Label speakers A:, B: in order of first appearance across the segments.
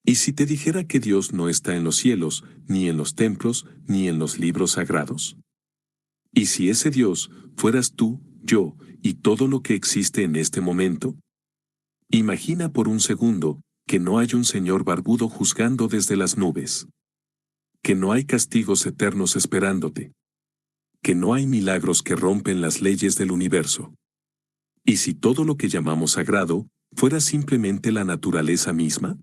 A: ¿Y si te dijera que Dios no está en los cielos, ni en los templos, ni en los libros sagrados? ¿Y si ese Dios fueras tú, yo, y todo lo que existe en este momento? Imagina por un segundo que no hay un Señor barbudo juzgando desde las nubes. Que no hay castigos eternos esperándote. Que no hay milagros que rompen las leyes del universo. ¿Y si todo lo que llamamos sagrado fuera simplemente la naturaleza misma?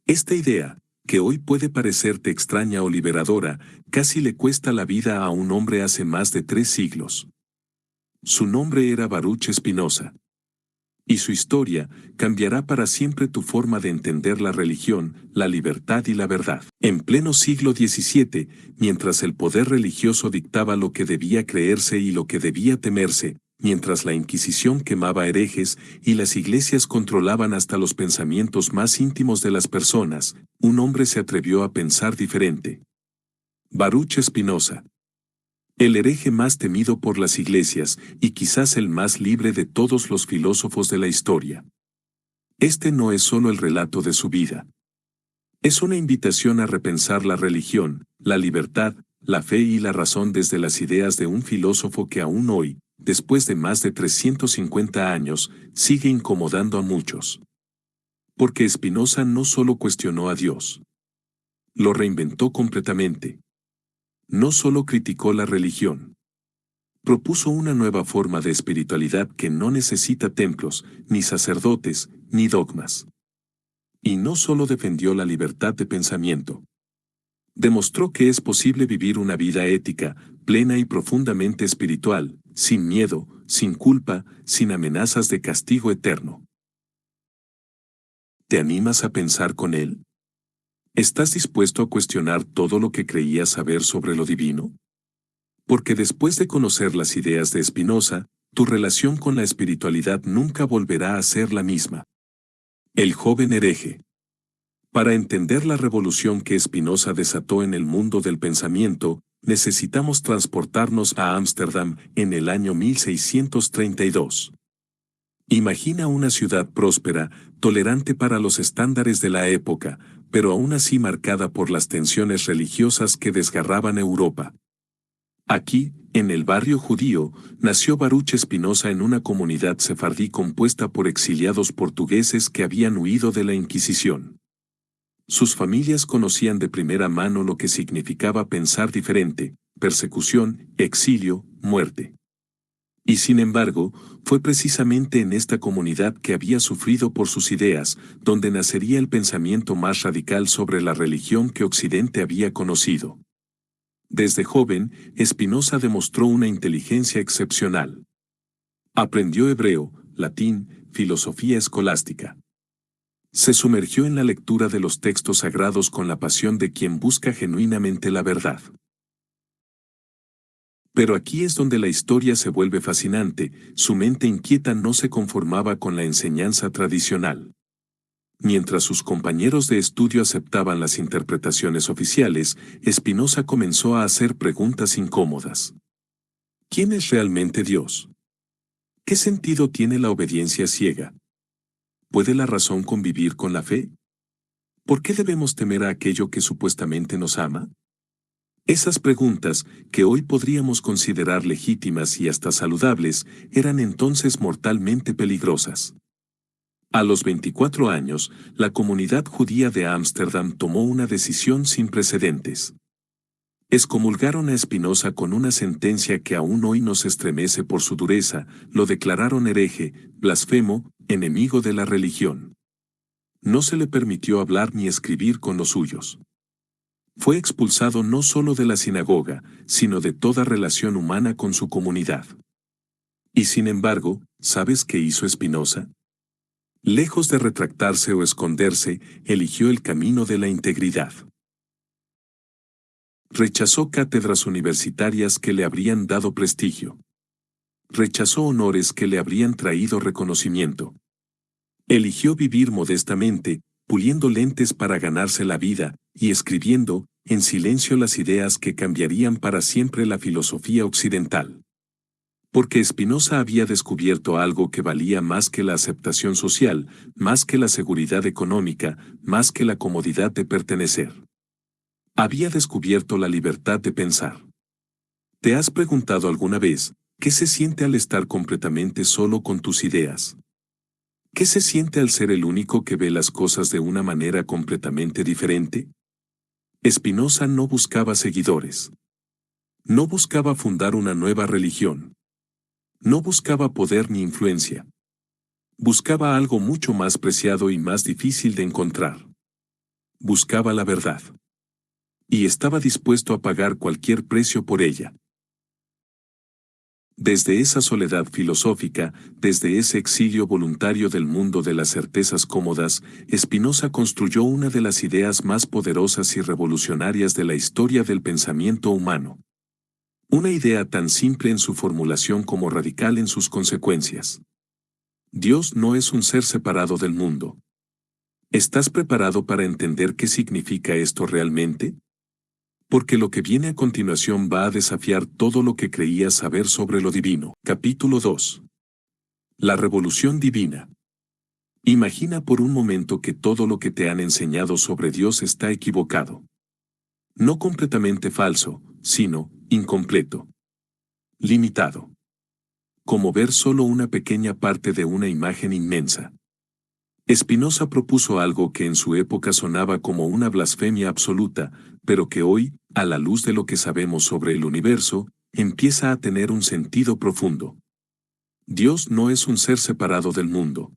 A: Esta idea, que hoy puede parecerte extraña o liberadora, casi le cuesta la vida a un hombre hace más de 3 siglos. Su nombre era Baruch Spinoza. Y su historia cambiará para siempre tu forma de entender la religión, la libertad y la verdad. En pleno siglo XVII, mientras el poder religioso dictaba lo que debía creerse y lo que debía temerse, mientras la Inquisición quemaba herejes y las iglesias controlaban hasta los pensamientos más íntimos de las personas, un hombre se atrevió a pensar diferente. Baruch Spinoza. El hereje más temido por las iglesias y quizás el más libre de todos los filósofos de la historia. Este no es solo el relato de su vida. Es una invitación a repensar la religión, la libertad, la fe y la razón desde las ideas de un filósofo que aún hoy, después de más de 350 años, sigue incomodando a muchos. Porque Spinoza no solo cuestionó a Dios. Lo reinventó completamente. No solo criticó la religión. Propuso una nueva forma de espiritualidad que no necesita templos, ni sacerdotes, ni dogmas. Y no solo defendió la libertad de pensamiento. Demostró que es posible vivir una vida ética, plena y profundamente espiritual, sin miedo, sin culpa, sin amenazas de castigo eterno. ¿Te animas a pensar con él? ¿Estás dispuesto a cuestionar todo lo que creías saber sobre lo divino? Porque después de conocer las ideas de Spinoza, tu relación con la espiritualidad nunca volverá a ser la misma. El joven hereje. Para entender la revolución que Spinoza desató en el mundo del pensamiento, necesitamos transportarnos a Ámsterdam en el año 1632. Imagina una ciudad próspera, tolerante para los estándares de la época, pero aún así marcada por las tensiones religiosas que desgarraban Europa. Aquí, en el barrio judío, nació Baruch Spinoza en una comunidad sefardí compuesta por exiliados portugueses que habían huido de la Inquisición. Sus familias conocían de primera mano lo que significaba pensar diferente, persecución, exilio, muerte. Y sin embargo, fue precisamente en esta comunidad que había sufrido por sus ideas, donde nacería el pensamiento más radical sobre la religión que Occidente había conocido. Desde joven, Spinoza demostró una inteligencia excepcional. Aprendió hebreo, latín, filosofía escolástica. Se sumergió en la lectura de los textos sagrados con la pasión de quien busca genuinamente la verdad. Pero aquí es donde la historia se vuelve fascinante, su mente inquieta no se conformaba con la enseñanza tradicional. Mientras sus compañeros de estudio aceptaban las interpretaciones oficiales, Spinoza comenzó a hacer preguntas incómodas. ¿Quién es realmente Dios? ¿Qué sentido tiene la obediencia ciega? ¿Puede la razón convivir con la fe? ¿Por qué debemos temer a aquello que supuestamente nos ama? Esas preguntas, que hoy podríamos considerar legítimas y hasta saludables, eran entonces mortalmente peligrosas. A los 24 años, la comunidad judía de Ámsterdam tomó una decisión sin precedentes. Excomulgaron a Spinoza con una sentencia que aún hoy nos estremece por su dureza, lo declararon hereje, blasfemo, enemigo de la religión. No se le permitió hablar ni escribir con los suyos. Fue expulsado no solo de la sinagoga, sino de toda relación humana con su comunidad. Y sin embargo, ¿sabes qué hizo Spinoza? Lejos de retractarse o esconderse, eligió el camino de la integridad. Rechazó cátedras universitarias que le habrían dado prestigio. Rechazó honores que le habrían traído reconocimiento. Eligió vivir modestamente, puliendo lentes para ganarse la vida, y escribiendo, en silencio las ideas que cambiarían para siempre la filosofía occidental. Porque Spinoza había descubierto algo que valía más que la aceptación social, más que la seguridad económica, más que la comodidad de pertenecer. Había descubierto la libertad de pensar. ¿Te has preguntado alguna vez qué se siente al estar completamente solo con tus ideas? ¿Qué se siente al ser el único que ve las cosas de una manera completamente diferente? Spinoza no buscaba seguidores. No buscaba fundar una nueva religión. No buscaba poder ni influencia. Buscaba algo mucho más preciado y más difícil de encontrar. Buscaba la verdad. Y estaba dispuesto a pagar cualquier precio por ella. Desde esa soledad filosófica, desde ese exilio voluntario del mundo de las certezas cómodas, Spinoza construyó una de las ideas más poderosas y revolucionarias de la historia del pensamiento humano. Una idea tan simple en su formulación como radical en sus consecuencias. Dios no es un ser separado del mundo. ¿Estás preparado para entender qué significa esto realmente? Porque lo que viene a continuación va a desafiar todo lo que creías saber sobre lo divino. Capítulo 2. La revolución divina. Imagina por un momento que todo lo que te han enseñado sobre Dios está equivocado. No completamente falso, sino incompleto. Limitado. Como ver solo una pequeña parte de una imagen inmensa. Spinoza propuso algo que en su época sonaba como una blasfemia absoluta, pero que hoy, a la luz de lo que sabemos sobre el universo, empieza a tener un sentido profundo. Dios no es un ser separado del mundo.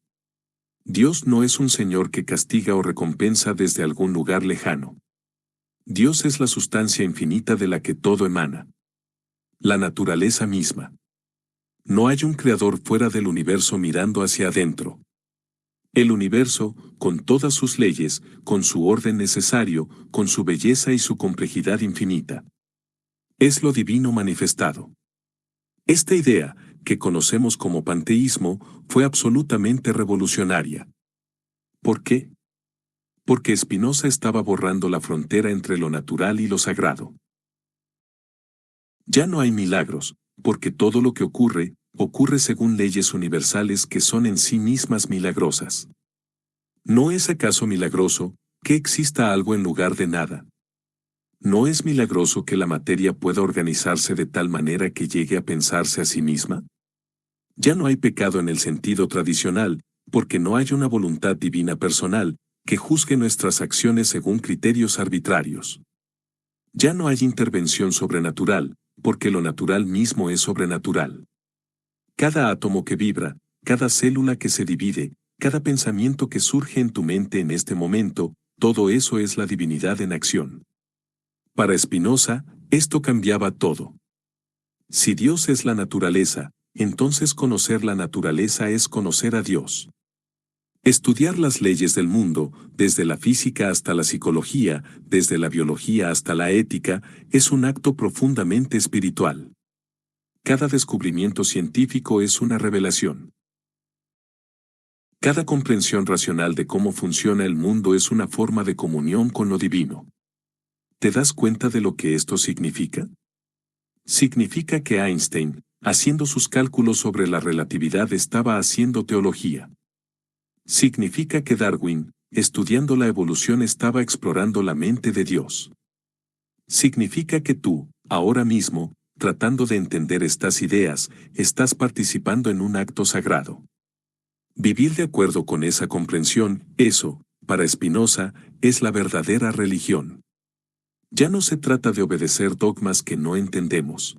A: Dios no es un señor que castiga o recompensa desde algún lugar lejano. Dios es la sustancia infinita de la que todo emana. La naturaleza misma. No hay un creador fuera del universo mirando hacia adentro. El universo, con todas sus leyes, con su orden necesario, con su belleza y su complejidad infinita. Es lo divino manifestado. Esta idea, que conocemos como panteísmo, fue absolutamente revolucionaria. ¿Por qué? Porque Spinoza estaba borrando la frontera entre lo natural y lo sagrado. Ya no hay milagros, porque todo lo que ocurre, ocurre según leyes universales que son en sí mismas milagrosas. ¿No es acaso milagroso que exista algo en lugar de nada? ¿No es milagroso que la materia pueda organizarse de tal manera que llegue a pensarse a sí misma? Ya no hay pecado en el sentido tradicional, porque no hay una voluntad divina personal que juzgue nuestras acciones según criterios arbitrarios. Ya no hay intervención sobrenatural, porque lo natural mismo es sobrenatural. Cada átomo que vibra, cada célula que se divide, cada pensamiento que surge en tu mente en este momento, todo eso es la divinidad en acción. Para Spinoza, esto cambiaba todo. Si Dios es la naturaleza, entonces conocer la naturaleza es conocer a Dios. Estudiar las leyes del mundo, desde la física hasta la psicología, desde la biología hasta la ética, es un acto profundamente espiritual. Cada descubrimiento científico es una revelación. Cada comprensión racional de cómo funciona el mundo es una forma de comunión con lo divino. ¿Te das cuenta de lo que esto significa? Significa que Einstein, haciendo sus cálculos sobre la relatividad, estaba haciendo teología. Significa que Darwin, estudiando la evolución, estaba explorando la mente de Dios. Significa que tú, ahora mismo, tratando de entender estas ideas, estás participando en un acto sagrado. Vivir de acuerdo con esa comprensión, eso, para Spinoza, es la verdadera religión. Ya no se trata de obedecer dogmas que no entendemos.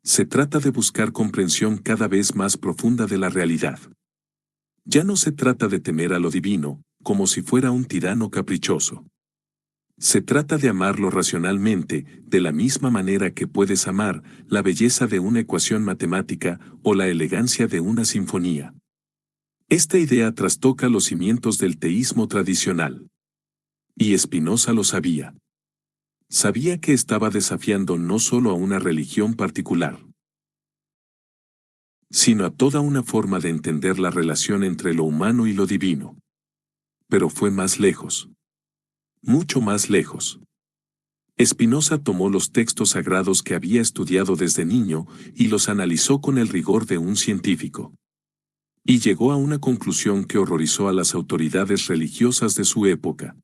A: Se trata de buscar comprensión cada vez más profunda de la realidad. Ya no se trata de temer a lo divino, como si fuera un tirano caprichoso. Se trata de amarlo racionalmente, de la misma manera que puedes amar la belleza de una ecuación matemática o la elegancia de una sinfonía. Esta idea trastoca los cimientos del teísmo tradicional. Y Spinoza lo sabía. Sabía que estaba desafiando no solo a una religión particular, sino a toda una forma de entender la relación entre lo humano y lo divino. Pero fue más lejos. Mucho más lejos. Spinoza tomó los textos sagrados que había estudiado desde niño y los analizó con el rigor de un científico. Y llegó a una conclusión que horrorizó a las autoridades religiosas de su época.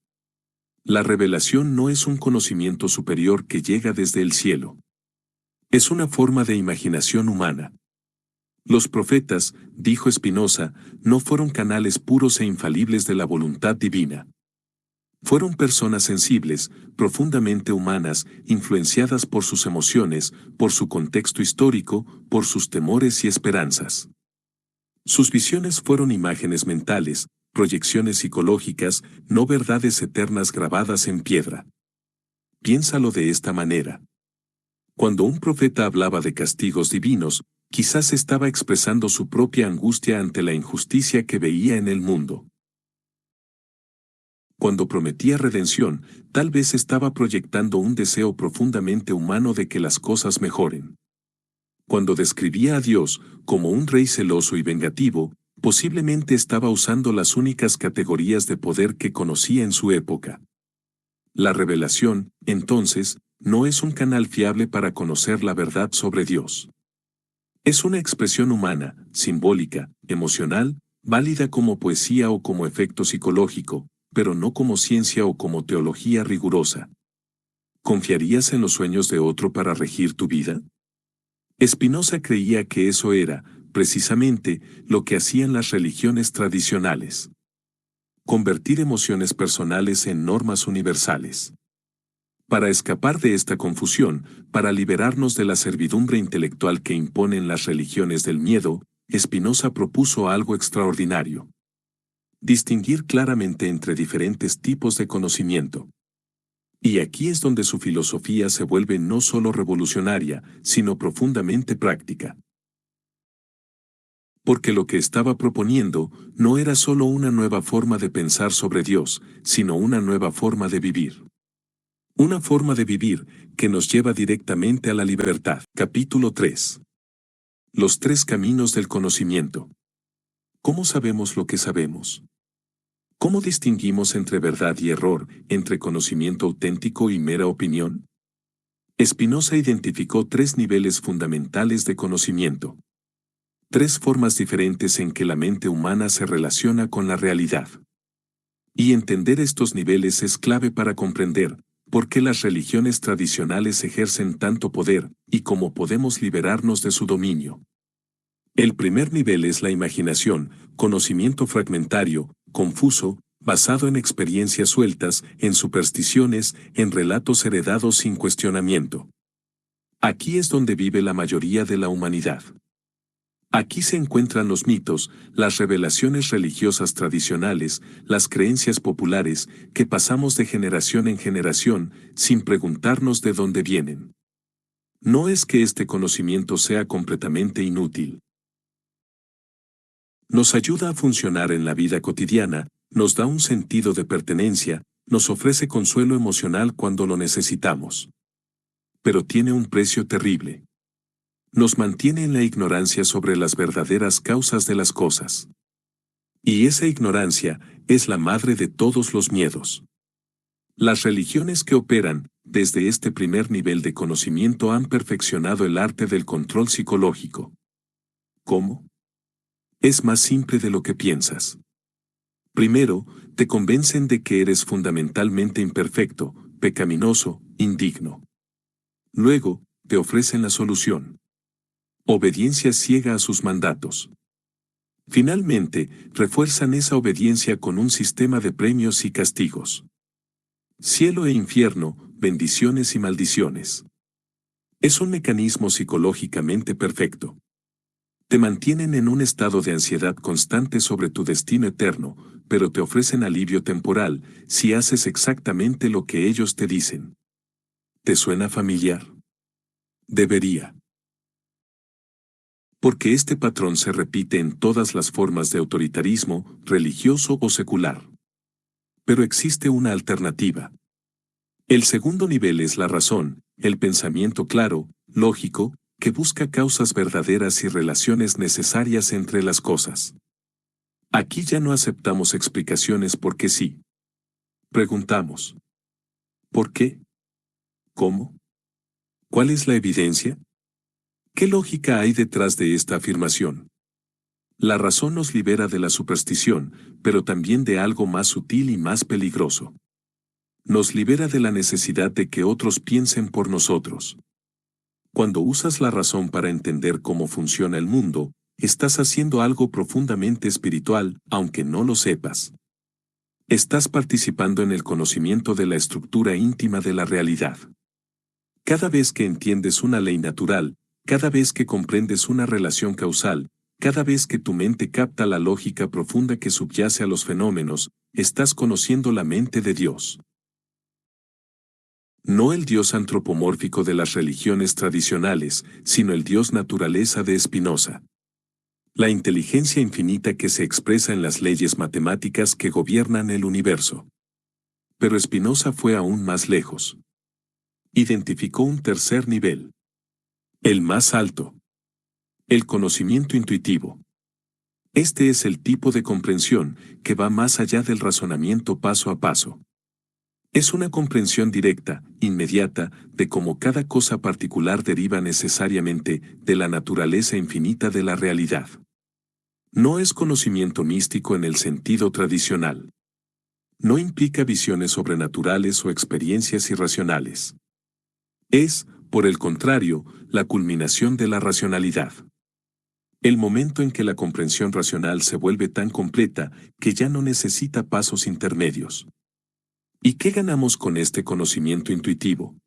A: La revelación no es un conocimiento superior que llega desde el cielo. Es una forma de imaginación humana. Los profetas, dijo Spinoza, no fueron canales puros e infalibles de la voluntad divina. Fueron personas sensibles, profundamente humanas, influenciadas por sus emociones, por su contexto histórico, por sus temores y esperanzas. Sus visiones fueron imágenes mentales, proyecciones psicológicas, no verdades eternas grabadas en piedra. Piénsalo de esta manera. Cuando un profeta hablaba de castigos divinos, quizás estaba expresando su propia angustia ante la injusticia que veía en el mundo. Cuando prometía redención, tal vez estaba proyectando un deseo profundamente humano de que las cosas mejoren. Cuando describía a Dios como un rey celoso y vengativo, posiblemente estaba usando las únicas categorías de poder que conocía en su época. La revelación, entonces, no es un canal fiable para conocer la verdad sobre Dios. Es una expresión humana, simbólica, emocional, válida como poesía o como efecto psicológico, pero no como ciencia o como teología rigurosa. ¿Confiarías en los sueños de otro para regir tu vida? Spinoza creía que eso era, precisamente, lo que hacían las religiones tradicionales. Convertir emociones personales en normas universales. Para escapar de esta confusión, para liberarnos de la servidumbre intelectual que imponen las religiones del miedo, Spinoza propuso algo extraordinario. Distinguir claramente entre diferentes tipos de conocimiento. Y aquí es donde su filosofía se vuelve no solo revolucionaria, sino profundamente práctica. Porque lo que estaba proponiendo no era solo una nueva forma de pensar sobre Dios, sino una nueva forma de vivir. Una forma de vivir que nos lleva directamente a la libertad. Capítulo 3. Los tres caminos del conocimiento. ¿Cómo sabemos lo que sabemos? ¿Cómo distinguimos entre verdad y error, entre conocimiento auténtico y mera opinión? Spinoza identificó tres niveles fundamentales de conocimiento. Tres formas diferentes en que la mente humana se relaciona con la realidad. Y entender estos niveles es clave para comprender por qué las religiones tradicionales ejercen tanto poder y cómo podemos liberarnos de su dominio. El primer nivel es la imaginación, conocimiento fragmentario, confuso, basado en experiencias sueltas, en supersticiones, en relatos heredados sin cuestionamiento. Aquí es donde vive la mayoría de la humanidad. Aquí se encuentran los mitos, las revelaciones religiosas tradicionales, las creencias populares, que pasamos de generación en generación, sin preguntarnos de dónde vienen. No es que este conocimiento sea completamente inútil. Nos ayuda a funcionar en la vida cotidiana, nos da un sentido de pertenencia, nos ofrece consuelo emocional cuando lo necesitamos. Pero tiene un precio terrible. Nos mantiene en la ignorancia sobre las verdaderas causas de las cosas. Y esa ignorancia es la madre de todos los miedos. Las religiones que operan desde este primer nivel de conocimiento han perfeccionado el arte del control psicológico. ¿Cómo? Es más simple de lo que piensas. Primero, te convencen de que eres fundamentalmente imperfecto, pecaminoso, indigno. Luego, te ofrecen la solución. Obediencia ciega a sus mandatos. Finalmente, refuerzan esa obediencia con un sistema de premios y castigos. Cielo e infierno, bendiciones y maldiciones. Es un mecanismo psicológicamente perfecto. Te mantienen en un estado de ansiedad constante sobre tu destino eterno, pero te ofrecen alivio temporal si haces exactamente lo que ellos te dicen. ¿Te suena familiar? Debería. Porque este patrón se repite en todas las formas de autoritarismo, religioso o secular. Pero existe una alternativa. El segundo nivel es la razón, el pensamiento claro, lógico, que busca causas verdaderas y relaciones necesarias entre las cosas. Aquí ya no aceptamos explicaciones porque sí. Preguntamos. ¿Por qué? ¿Cómo? ¿Cuál es la evidencia? ¿Qué lógica hay detrás de esta afirmación? La razón nos libera de la superstición, pero también de algo más sutil y más peligroso. Nos libera de la necesidad de que otros piensen por nosotros. Cuando usas la razón para entender cómo funciona el mundo, estás haciendo algo profundamente espiritual, aunque no lo sepas. Estás participando en el conocimiento de la estructura íntima de la realidad. Cada vez que entiendes una ley natural, cada vez que comprendes una relación causal, cada vez que tu mente capta la lógica profunda que subyace a los fenómenos, estás conociendo la mente de Dios. No el Dios antropomórfico de las religiones tradicionales, sino el Dios naturaleza de Spinoza. La inteligencia infinita que se expresa en las leyes matemáticas que gobiernan el universo. Pero Spinoza fue aún más lejos. Identificó un tercer nivel. El más alto. El conocimiento intuitivo. Este es el tipo de comprensión que va más allá del razonamiento paso a paso. Es una comprensión directa, inmediata, de cómo cada cosa particular deriva necesariamente de la naturaleza infinita de la realidad. No es conocimiento místico en el sentido tradicional. No implica visiones sobrenaturales o experiencias irracionales. Es, por el contrario, la culminación de la racionalidad. El momento en que la comprensión racional se vuelve tan completa que ya no necesita pasos intermedios. ¿Y qué ganamos con este conocimiento intuitivo?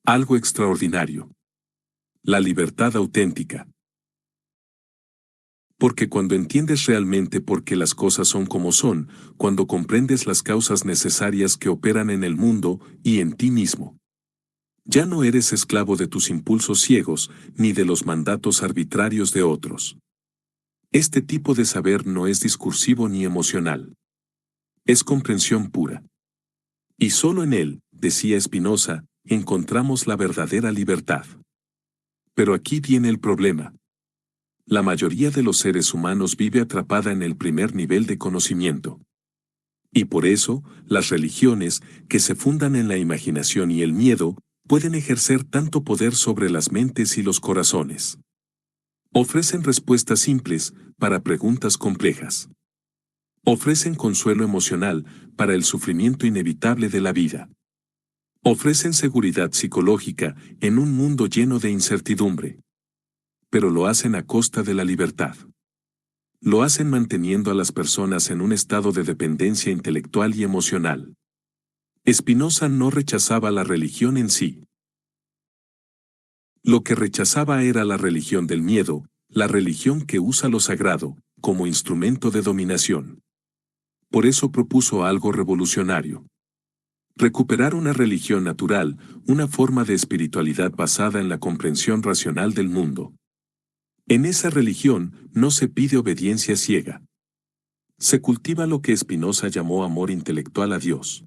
A: Algo extraordinario. La libertad auténtica. Porque cuando entiendes realmente por qué las cosas son como son, cuando comprendes las causas necesarias que operan en el mundo y en ti mismo, ya no eres esclavo de tus impulsos ciegos ni de los mandatos arbitrarios de otros. Este tipo de saber no es discursivo ni emocional. Es comprensión pura. Y solo en él, decía Spinoza, encontramos la verdadera libertad. Pero aquí viene el problema. La mayoría de los seres humanos vive atrapada en el primer nivel de conocimiento. Y por eso, las religiones, que se fundan en la imaginación y el miedo, pueden ejercer tanto poder sobre las mentes y los corazones. Ofrecen respuestas simples para preguntas complejas. Ofrecen consuelo emocional para el sufrimiento inevitable de la vida. Ofrecen seguridad psicológica en un mundo lleno de incertidumbre. Pero lo hacen a costa de la libertad. Lo hacen manteniendo a las personas en un estado de dependencia intelectual y emocional. Spinoza no rechazaba la religión en sí. Lo que rechazaba era la religión del miedo, la religión que usa lo sagrado como instrumento de dominación. Por eso propuso algo revolucionario. Recuperar una religión natural, una forma de espiritualidad basada en la comprensión racional del mundo. En esa religión no se pide obediencia ciega. Se cultiva lo que Spinoza llamó amor intelectual a Dios.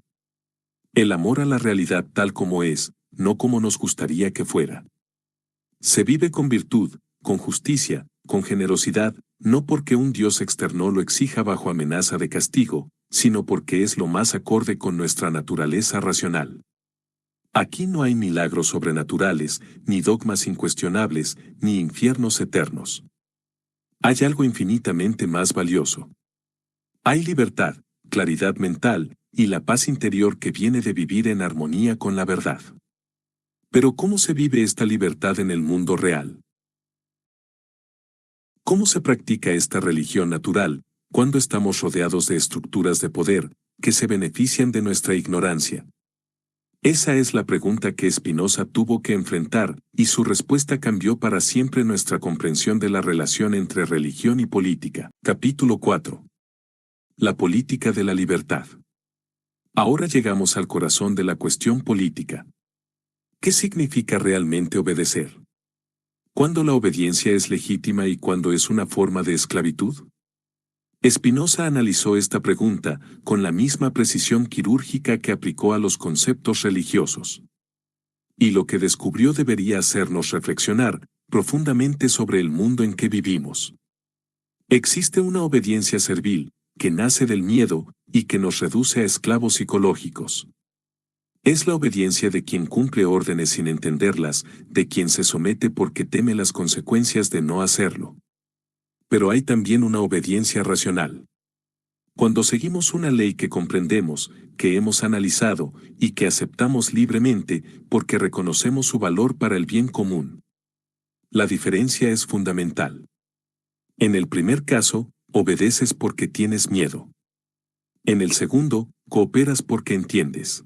A: El amor a la realidad tal como es, no como nos gustaría que fuera. Se vive con virtud, con justicia, con generosidad, no porque un Dios externo lo exija bajo amenaza de castigo, sino porque es lo más acorde con nuestra naturaleza racional. Aquí no hay milagros sobrenaturales, ni dogmas incuestionables, ni infiernos eternos. Hay algo infinitamente más valioso. Hay libertad, claridad mental, y la paz interior que viene de vivir en armonía con la verdad. Pero ¿cómo se vive esta libertad en el mundo real? ¿Cómo se practica esta religión natural, cuando estamos rodeados de estructuras de poder, que se benefician de nuestra ignorancia? Esa es la pregunta que Spinoza tuvo que enfrentar, y su respuesta cambió para siempre nuestra comprensión de la relación entre religión y política. Capítulo 4. La política de la libertad. Ahora llegamos al corazón de la cuestión política. ¿Qué significa realmente obedecer? ¿Cuándo la obediencia es legítima y cuándo es una forma de esclavitud? Spinoza analizó esta pregunta con la misma precisión quirúrgica que aplicó a los conceptos religiosos. Y lo que descubrió debería hacernos reflexionar profundamente sobre el mundo en que vivimos. Existe una obediencia servil, que nace del miedo y que nos reduce a esclavos psicológicos. Es la obediencia de quien cumple órdenes sin entenderlas, de quien se somete porque teme las consecuencias de no hacerlo. Pero hay también una obediencia racional. Cuando seguimos una ley que comprendemos, que hemos analizado y que aceptamos libremente porque reconocemos su valor para el bien común. La diferencia es fundamental. En el primer caso, obedeces porque tienes miedo. En el segundo, cooperas porque entiendes.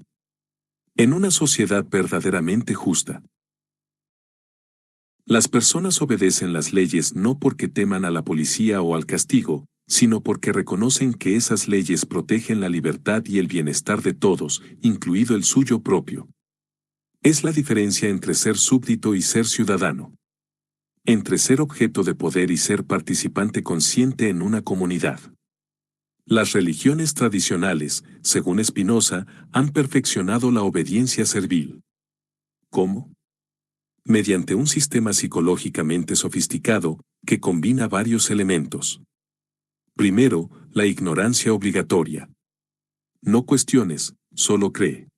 A: En una sociedad verdaderamente justa, las personas obedecen las leyes no porque teman a la policía o al castigo, sino porque reconocen que esas leyes protegen la libertad y el bienestar de todos, incluido el suyo propio. Es la diferencia entre ser súbdito y ser ciudadano. Entre ser objeto de poder y ser participante consciente en una comunidad. Las religiones tradicionales, según Spinoza, han perfeccionado la obediencia servil. ¿Cómo? Mediante un sistema psicológicamente sofisticado que combina varios elementos. Primero, la ignorancia obligatoria. No cuestiones, solo cree.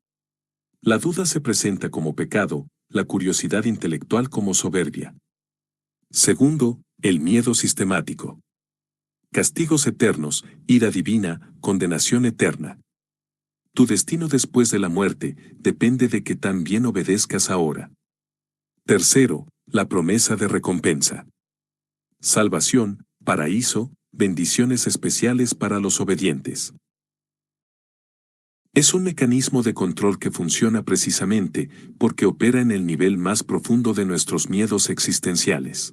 A: La duda se presenta como pecado, la curiosidad intelectual como soberbia. Segundo, el miedo sistemático. Castigos eternos, ira divina, condenación eterna. Tu destino después de la muerte depende de que tan bien obedezcas ahora. Tercero, la promesa de recompensa. Salvación, paraíso, bendiciones especiales para los obedientes. Es un mecanismo de control que funciona precisamente porque opera en el nivel más profundo de nuestros miedos existenciales.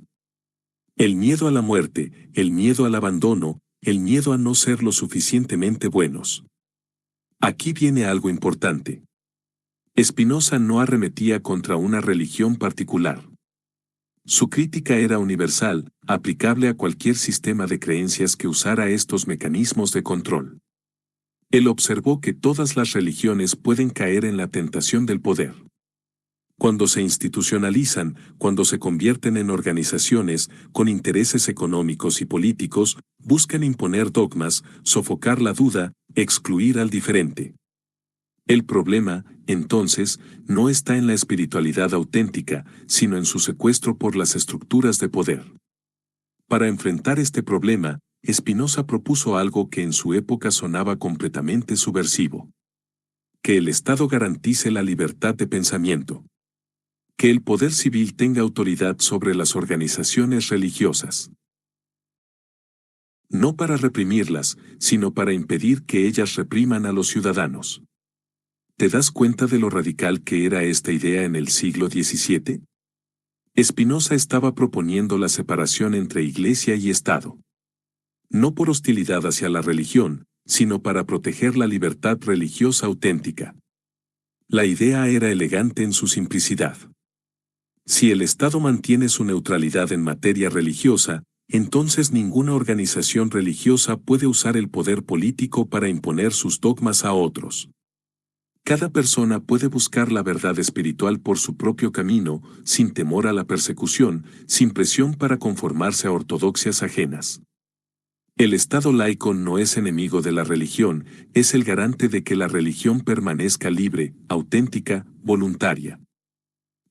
A: El miedo a la muerte, el miedo al abandono, el miedo a no ser lo suficientemente buenos. Aquí viene algo importante. Spinoza no arremetía contra una religión particular. Su crítica era universal, aplicable a cualquier sistema de creencias que usara estos mecanismos de control. Él observó que todas las religiones pueden caer en la tentación del poder. Cuando se institucionalizan, cuando se convierten en organizaciones con intereses económicos y políticos, buscan imponer dogmas, sofocar la duda, excluir al diferente. El problema, entonces, no está en la espiritualidad auténtica, sino en su secuestro por las estructuras de poder. Para enfrentar este problema, Spinoza propuso algo que en su época sonaba completamente subversivo. Que el Estado garantice la libertad de pensamiento. Que el poder civil tenga autoridad sobre las organizaciones religiosas. No para reprimirlas, sino para impedir que ellas repriman a los ciudadanos. ¿Te das cuenta de lo radical que era esta idea en el siglo XVII? Spinoza estaba proponiendo la separación entre Iglesia y Estado. No por hostilidad hacia la religión, sino para proteger la libertad religiosa auténtica. La idea era elegante en su simplicidad. Si el Estado mantiene su neutralidad en materia religiosa, entonces ninguna organización religiosa puede usar el poder político para imponer sus dogmas a otros. Cada persona puede buscar la verdad espiritual por su propio camino, sin temor a la persecución, sin presión para conformarse a ortodoxias ajenas. El Estado laico no es enemigo de la religión, es el garante de que la religión permanezca libre, auténtica, voluntaria.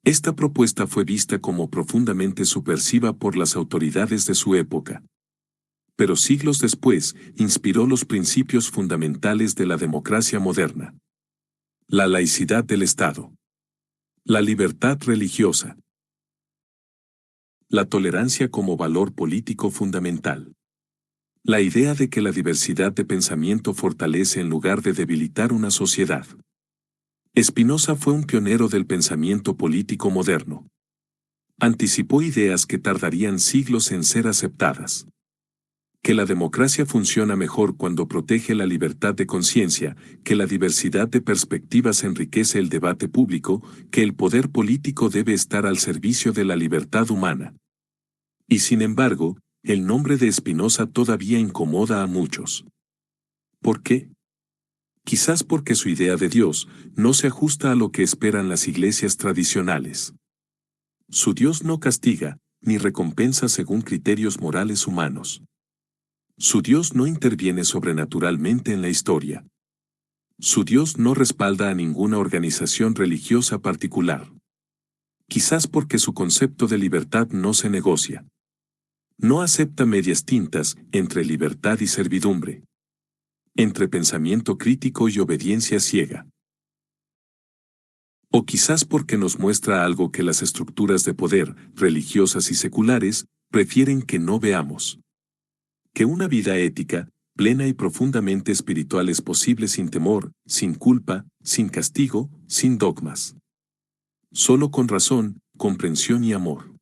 A: Esta propuesta fue vista como profundamente subversiva por las autoridades de su época. Pero siglos después, inspiró los principios fundamentales de la democracia moderna. La laicidad del Estado. La libertad religiosa. La tolerancia como valor político fundamental. La idea de que la diversidad de pensamiento fortalece en lugar de debilitar una sociedad. Spinoza fue un pionero del pensamiento político moderno. Anticipó ideas que tardarían siglos en ser aceptadas. Que la democracia funciona mejor cuando protege la libertad de conciencia, que la diversidad de perspectivas enriquece el debate público, que el poder político debe estar al servicio de la libertad humana. Y sin embargo, el nombre de Spinoza todavía incomoda a muchos. ¿Por qué? Quizás porque su idea de Dios no se ajusta a lo que esperan las iglesias tradicionales. Su Dios no castiga, ni recompensa según criterios morales humanos. Su Dios no interviene sobrenaturalmente en la historia. Su Dios no respalda a ninguna organización religiosa particular. Quizás porque su concepto de libertad no se negocia. No acepta medias tintas entre libertad y servidumbre. Entre pensamiento crítico y obediencia ciega. O quizás porque nos muestra algo que las estructuras de poder, religiosas y seculares, prefieren que no veamos. Que una vida ética, plena y profundamente espiritual es posible sin temor, sin culpa, sin castigo, sin dogmas. Solo con razón, comprensión y amor.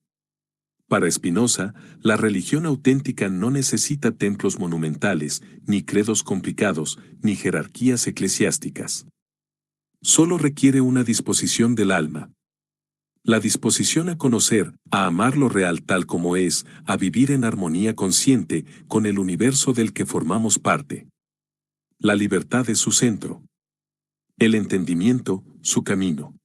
A: Para Spinoza, la religión auténtica no necesita templos monumentales, ni credos complicados, ni jerarquías eclesiásticas. Solo requiere una disposición del alma. La disposición a conocer, a amar lo real tal como es, a vivir en armonía consciente con el universo del que formamos parte. La libertad es su centro. El entendimiento, su camino.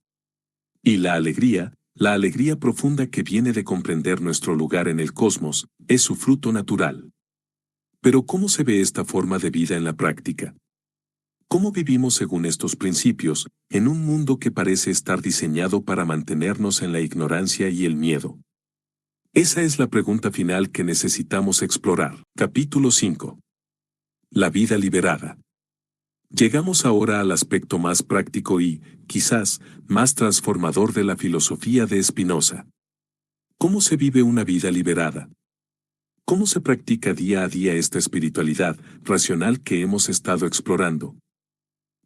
A: Y la alegría profunda que viene de comprender nuestro lugar en el cosmos, es su fruto natural. Pero ¿cómo se ve esta forma de vida en la práctica? ¿Cómo vivimos según estos principios, en un mundo que parece estar diseñado para mantenernos en la ignorancia y el miedo? Esa es la pregunta final que necesitamos explorar. Capítulo 5. La vida liberada. Llegamos ahora al aspecto más práctico y, quizás, más transformador de la filosofía de Spinoza. ¿Cómo se vive una vida liberada? ¿Cómo se practica día a día esta espiritualidad racional que hemos estado explorando?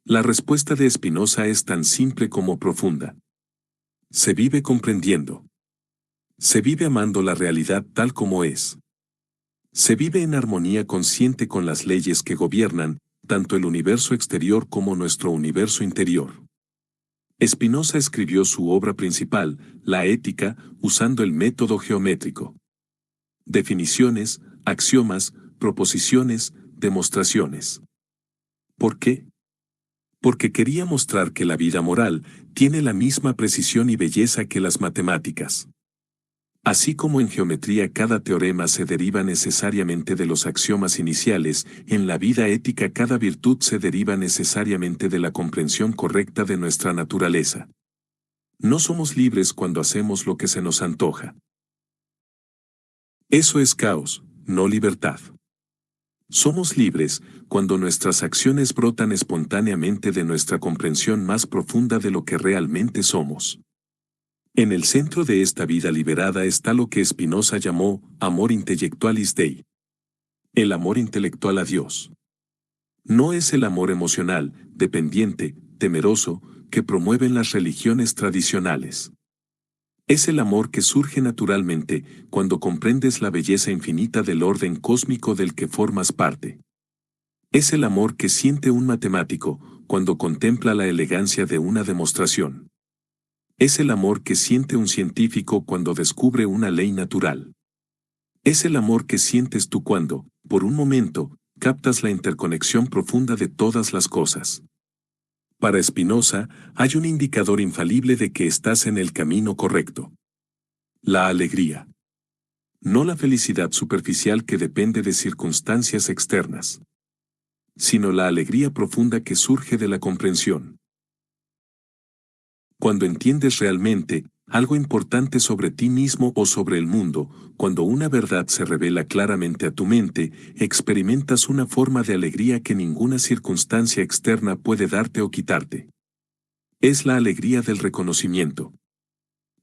A: La respuesta de Spinoza es tan simple como profunda. Se vive comprendiendo. Se vive amando la realidad tal como es. Se vive en armonía consciente con las leyes que gobiernan, tanto el universo exterior como nuestro universo interior. Spinoza escribió su obra principal, La Ética, usando el método geométrico. Definiciones, axiomas, proposiciones, demostraciones. ¿Por qué? Porque quería mostrar que la vida moral tiene la misma precisión y belleza que las matemáticas. Así como en geometría cada teorema se deriva necesariamente de los axiomas iniciales, en la vida ética cada virtud se deriva necesariamente de la comprensión correcta de nuestra naturaleza. No somos libres cuando hacemos lo que se nos antoja. Eso es caos, no libertad. Somos libres cuando nuestras acciones brotan espontáneamente de nuestra comprensión más profunda de lo que realmente somos. En el centro de esta vida liberada está lo que Spinoza llamó amor intellectualis Dei. El amor intelectual a Dios. No es el amor emocional, dependiente, temeroso, que promueven las religiones tradicionales. Es el amor que surge naturalmente cuando comprendes la belleza infinita del orden cósmico del que formas parte. Es el amor que siente un matemático cuando contempla la elegancia de una demostración. Es el amor que siente un científico cuando descubre una ley natural. Es el amor que sientes tú cuando, por un momento, captas la interconexión profunda de todas las cosas. Para Spinoza, hay un indicador infalible de que estás en el camino correcto. La alegría. No la felicidad superficial que depende de circunstancias externas, sino la alegría profunda que surge de la comprensión. Cuando entiendes realmente algo importante sobre ti mismo o sobre el mundo, cuando una verdad se revela claramente a tu mente, experimentas una forma de alegría que ninguna circunstancia externa puede darte o quitarte. Es la alegría del reconocimiento.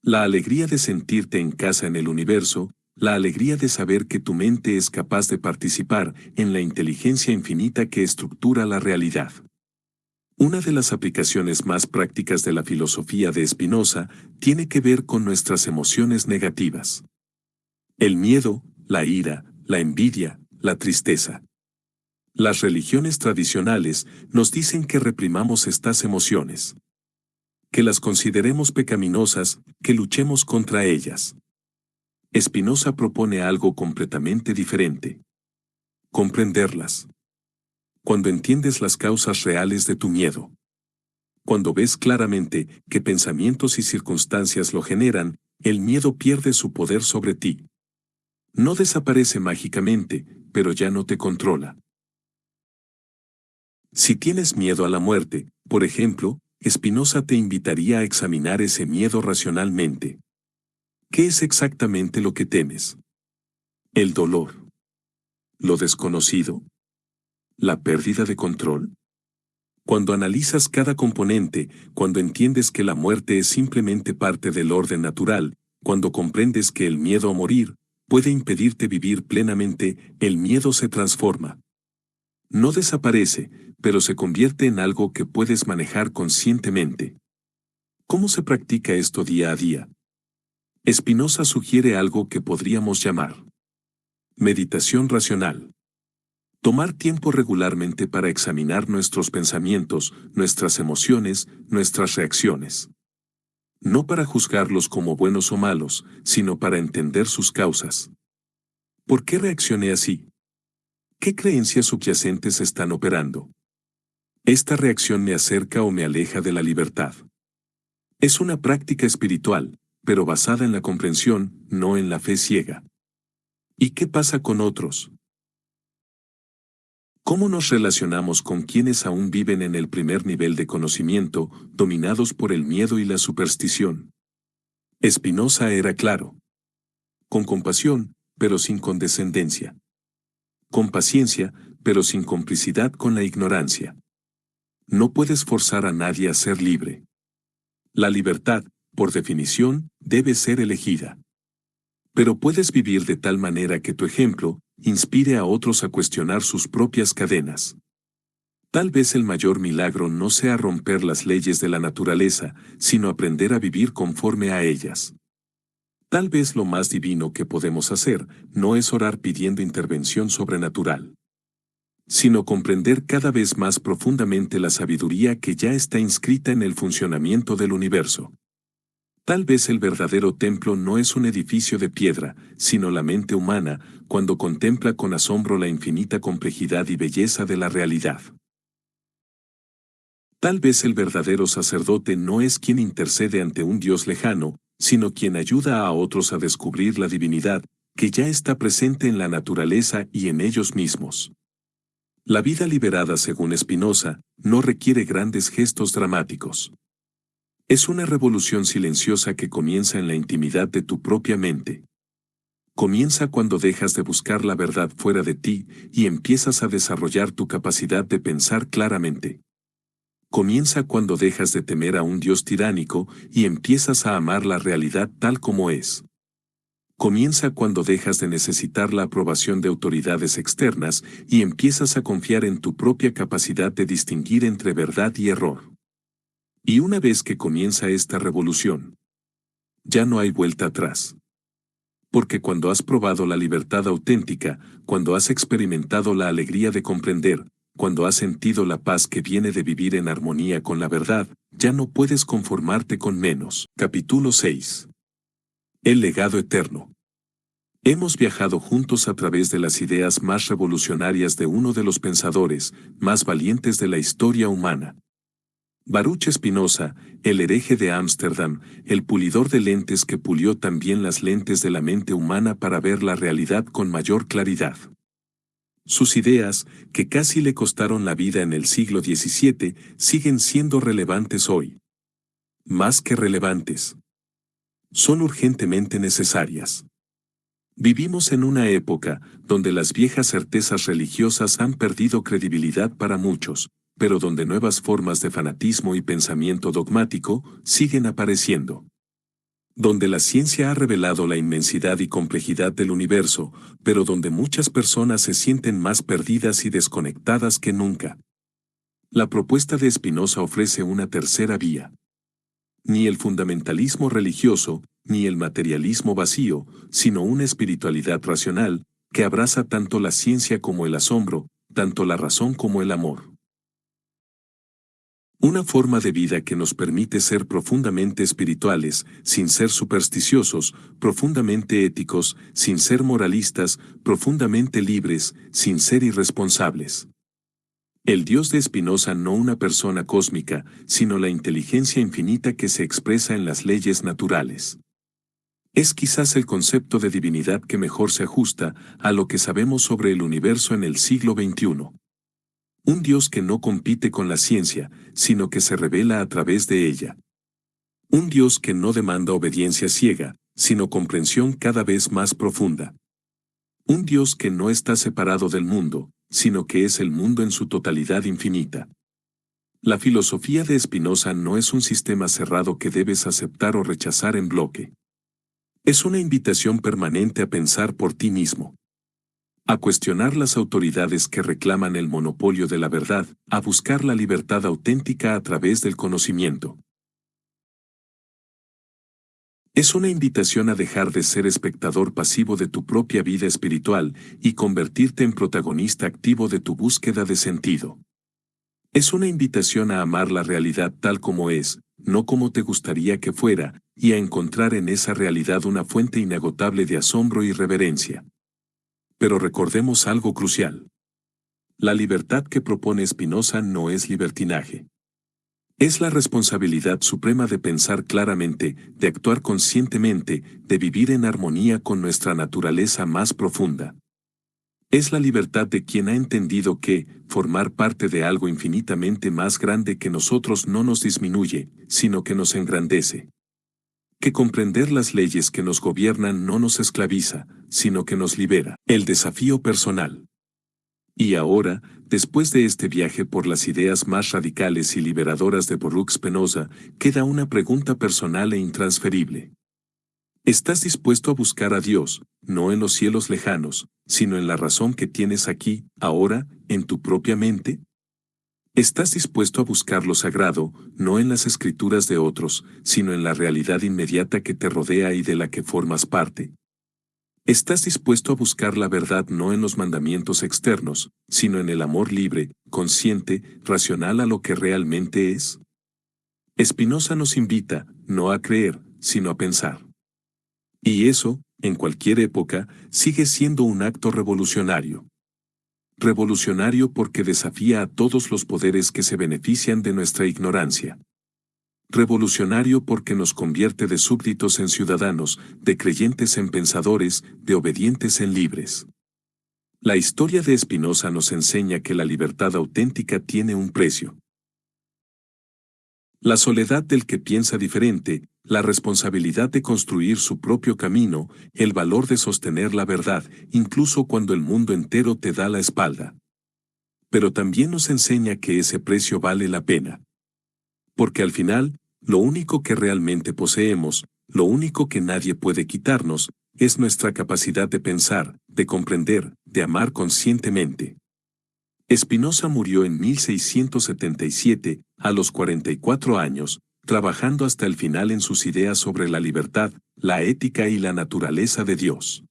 A: La alegría de sentirte en casa en el universo, la alegría de saber que tu mente es capaz de participar en la inteligencia infinita que estructura la realidad. Una de las aplicaciones más prácticas de la filosofía de Spinoza tiene que ver con nuestras emociones negativas. El miedo, la ira, la envidia, la tristeza. Las religiones tradicionales nos dicen que reprimamos estas emociones. Que las consideremos pecaminosas, que luchemos contra ellas. Spinoza propone algo completamente diferente. Comprenderlas. Cuando entiendes las causas reales de tu miedo. Cuando ves claramente que pensamientos y circunstancias lo generan, el miedo pierde su poder sobre ti. No desaparece mágicamente, pero ya no te controla. Si tienes miedo a la muerte, por ejemplo, Spinoza te invitaría a examinar ese miedo racionalmente. ¿Qué es exactamente lo que temes? ¿El dolor? ¿Lo desconocido? ¿La pérdida de control? Cuando analizas cada componente, cuando entiendes que la muerte es simplemente parte del orden natural, cuando comprendes que el miedo a morir puede impedirte vivir plenamente, el miedo se transforma. No desaparece, pero se convierte en algo que puedes manejar conscientemente. ¿Cómo se practica esto día a día? Spinoza sugiere algo que podríamos llamar meditación racional. Tomar tiempo regularmente para examinar nuestros pensamientos, nuestras emociones, nuestras reacciones. No para juzgarlos como buenos o malos, sino para entender sus causas. ¿Por qué reaccioné así? ¿Qué creencias subyacentes están operando? ¿Esta reacción me acerca o me aleja de la libertad? Es una práctica espiritual, pero basada en la comprensión, no en la fe ciega. ¿Y qué pasa con otros? ¿Cómo nos relacionamos con quienes aún viven en el primer nivel de conocimiento, dominados por el miedo y la superstición? Spinoza era claro. Con compasión, pero sin condescendencia. Con paciencia, pero sin complicidad con la ignorancia. No puedes forzar a nadie a ser libre. La libertad, por definición, debe ser elegida. Pero puedes vivir de tal manera que tu ejemplo inspire a otros a cuestionar sus propias cadenas. Tal vez el mayor milagro no sea romper las leyes de la naturaleza, sino aprender a vivir conforme a ellas. Tal vez lo más divino que podemos hacer no es orar pidiendo intervención sobrenatural, sino comprender cada vez más profundamente la sabiduría que ya está inscrita en el funcionamiento del universo. Tal vez el verdadero templo no es un edificio de piedra, sino la mente humana, cuando contempla con asombro la infinita complejidad y belleza de la realidad. Tal vez el verdadero sacerdote no es quien intercede ante un Dios lejano, sino quien ayuda a otros a descubrir la divinidad, que ya está presente en la naturaleza y en ellos mismos. La vida liberada, según Spinoza, no requiere grandes gestos dramáticos. Es una revolución silenciosa que comienza en la intimidad de tu propia mente. Comienza cuando dejas de buscar la verdad fuera de ti y empiezas a desarrollar tu capacidad de pensar claramente. Comienza cuando dejas de temer a un Dios tiránico y empiezas a amar la realidad tal como es. Comienza cuando dejas de necesitar la aprobación de autoridades externas y empiezas a confiar en tu propia capacidad de distinguir entre verdad y error. Y una vez que comienza esta revolución, ya no hay vuelta atrás. Porque cuando has probado la libertad auténtica, cuando has experimentado la alegría de comprender, cuando has sentido la paz que viene de vivir en armonía con la verdad, ya no puedes conformarte con menos. Capítulo 6. El legado eterno. Hemos viajado juntos a través de las ideas más revolucionarias de uno de los pensadores más valientes de la historia humana. Baruch Spinoza, el hereje de Ámsterdam, el pulidor de lentes que pulió también las lentes de la mente humana para ver la realidad con mayor claridad. Sus ideas, que casi le costaron la vida en el siglo XVII, siguen siendo relevantes hoy. Más que relevantes. Son urgentemente necesarias. Vivimos en una época donde las viejas certezas religiosas han perdido credibilidad para muchos, pero donde nuevas formas de fanatismo y pensamiento dogmático siguen apareciendo. Donde la ciencia ha revelado la inmensidad y complejidad del universo, pero donde muchas personas se sienten más perdidas y desconectadas que nunca. La propuesta de Spinoza ofrece una tercera vía. Ni el fundamentalismo religioso, ni el materialismo vacío, sino una espiritualidad racional, que abraza tanto la ciencia como el asombro, tanto la razón como el amor. Una forma de vida que nos permite ser profundamente espirituales, sin ser supersticiosos, profundamente éticos, sin ser moralistas, profundamente libres, sin ser irresponsables. El Dios de Spinoza no una persona cósmica, sino la inteligencia infinita que se expresa en las leyes naturales. Es quizás el concepto de divinidad que mejor se ajusta a lo que sabemos sobre el universo en el siglo XXI. Un Dios que no compite con la ciencia, sino que se revela a través de ella. Un Dios que no demanda obediencia ciega, sino comprensión cada vez más profunda. Un Dios que no está separado del mundo, sino que es el mundo en su totalidad infinita. La filosofía de Spinoza no es un sistema cerrado que debes aceptar o rechazar en bloque. Es una invitación permanente a pensar por ti mismo. A cuestionar las autoridades que reclaman el monopolio de la verdad, a buscar la libertad auténtica a través del conocimiento. Es una invitación a dejar de ser espectador pasivo de tu propia vida espiritual y convertirte en protagonista activo de tu búsqueda de sentido. Es una invitación a amar la realidad tal como es, no como te gustaría que fuera, y a encontrar en esa realidad una fuente inagotable de asombro y reverencia. Pero recordemos algo crucial. La libertad que propone Spinoza no es libertinaje. Es la responsabilidad suprema de pensar claramente, de actuar conscientemente, de vivir en armonía con nuestra naturaleza más profunda. Es la libertad de quien ha entendido que, formar parte de algo infinitamente más grande que nosotros no nos disminuye, sino que nos engrandece. Que comprender las leyes que nos gobiernan no nos esclaviza, sino que nos libera. El desafío personal. Y ahora, después de este viaje por las ideas más radicales y liberadoras de Baruch Spinoza, queda una pregunta personal e intransferible. ¿Estás dispuesto a buscar a Dios, no en los cielos lejanos, sino en la razón que tienes aquí, ahora, en tu propia mente? ¿Estás dispuesto a buscar lo sagrado, no en las escrituras de otros, sino en la realidad inmediata que te rodea y de la que formas parte? ¿Estás dispuesto a buscar la verdad no en los mandamientos externos, sino en el amor libre, consciente, racional a lo que realmente es? Spinoza nos invita, no a creer, sino a pensar. Y eso, en cualquier época, sigue siendo un acto revolucionario. Revolucionario porque desafía a todos los poderes que se benefician de nuestra ignorancia. Revolucionario porque nos convierte de súbditos en ciudadanos, de creyentes en pensadores, de obedientes en libres. La historia de Spinoza nos enseña que la libertad auténtica tiene un precio. La soledad del que piensa diferente, la responsabilidad de construir su propio camino, el valor de sostener la verdad, incluso cuando el mundo entero te da la espalda. Pero también nos enseña que ese precio vale la pena. Porque al final, lo único que realmente poseemos, lo único que nadie puede quitarnos, es nuestra capacidad de pensar, de comprender, de amar conscientemente. Spinoza murió en 1677, a los 44 años, trabajando hasta el final en sus ideas sobre la libertad, la ética y la naturaleza de Dios.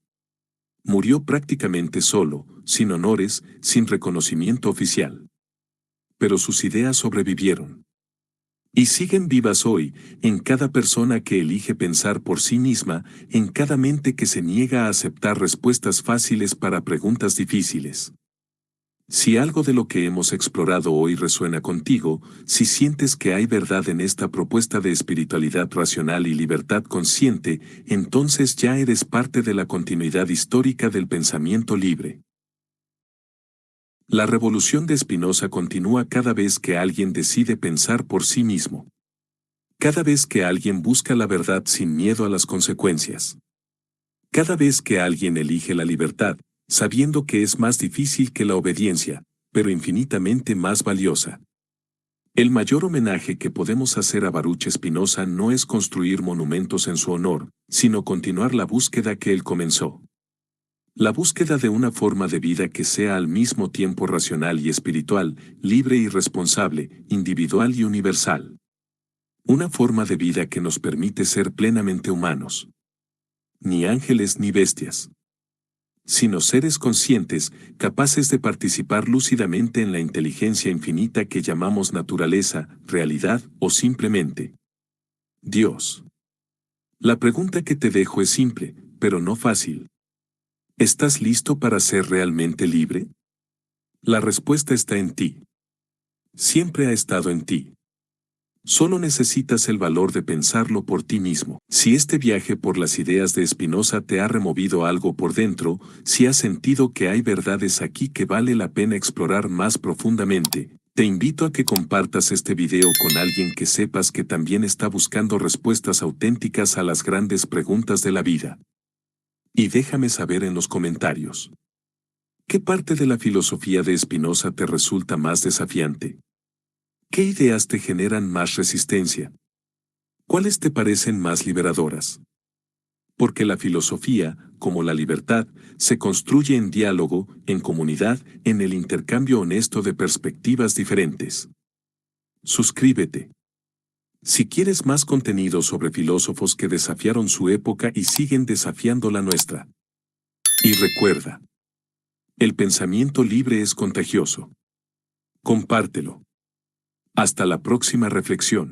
A: Murió prácticamente solo, sin honores, sin reconocimiento oficial. Pero sus ideas sobrevivieron. Y siguen vivas hoy, en cada persona que elige pensar por sí misma, en cada mente que se niega a aceptar respuestas fáciles para preguntas difíciles. Si algo de lo que hemos explorado hoy resuena contigo, si sientes que hay verdad en esta propuesta de espiritualidad racional y libertad consciente, entonces ya eres parte de la continuidad histórica del pensamiento libre. La revolución de Spinoza continúa cada vez que alguien decide pensar por sí mismo. Cada vez que alguien busca la verdad sin miedo a las consecuencias. Cada vez que alguien elige la libertad, sabiendo que es más difícil que la obediencia, pero infinitamente más valiosa. El mayor homenaje que podemos hacer a Baruch Spinoza no es construir monumentos en su honor, sino continuar la búsqueda que él comenzó. La búsqueda de una forma de vida que sea al mismo tiempo racional y espiritual, libre y responsable, individual y universal. Una forma de vida que nos permite ser plenamente humanos. Ni ángeles ni bestias, sino seres conscientes, capaces de participar lúcidamente en la inteligencia infinita que llamamos naturaleza, realidad o simplemente Dios. La pregunta que te dejo es simple, pero no fácil. ¿Estás listo para ser realmente libre? La respuesta está en ti. Siempre ha estado en ti. Solo necesitas el valor de pensarlo por ti mismo. Si este viaje por las ideas de Spinoza te ha removido algo por dentro, si has sentido que hay verdades aquí que vale la pena explorar más profundamente, te invito a que compartas este video con alguien que sepas que también está buscando respuestas auténticas a las grandes preguntas de la vida. Y déjame saber en los comentarios. ¿Qué parte de la filosofía de Spinoza te resulta más desafiante? ¿Qué ideas te generan más resistencia? ¿Cuáles te parecen más liberadoras? Porque la filosofía, como la libertad, se construye en diálogo, en comunidad, en el intercambio honesto de perspectivas diferentes. Suscríbete. Si quieres más contenido sobre filósofos que desafiaron su época y siguen desafiando la nuestra. Y recuerda, el pensamiento libre es contagioso. Compártelo. Hasta la próxima reflexión.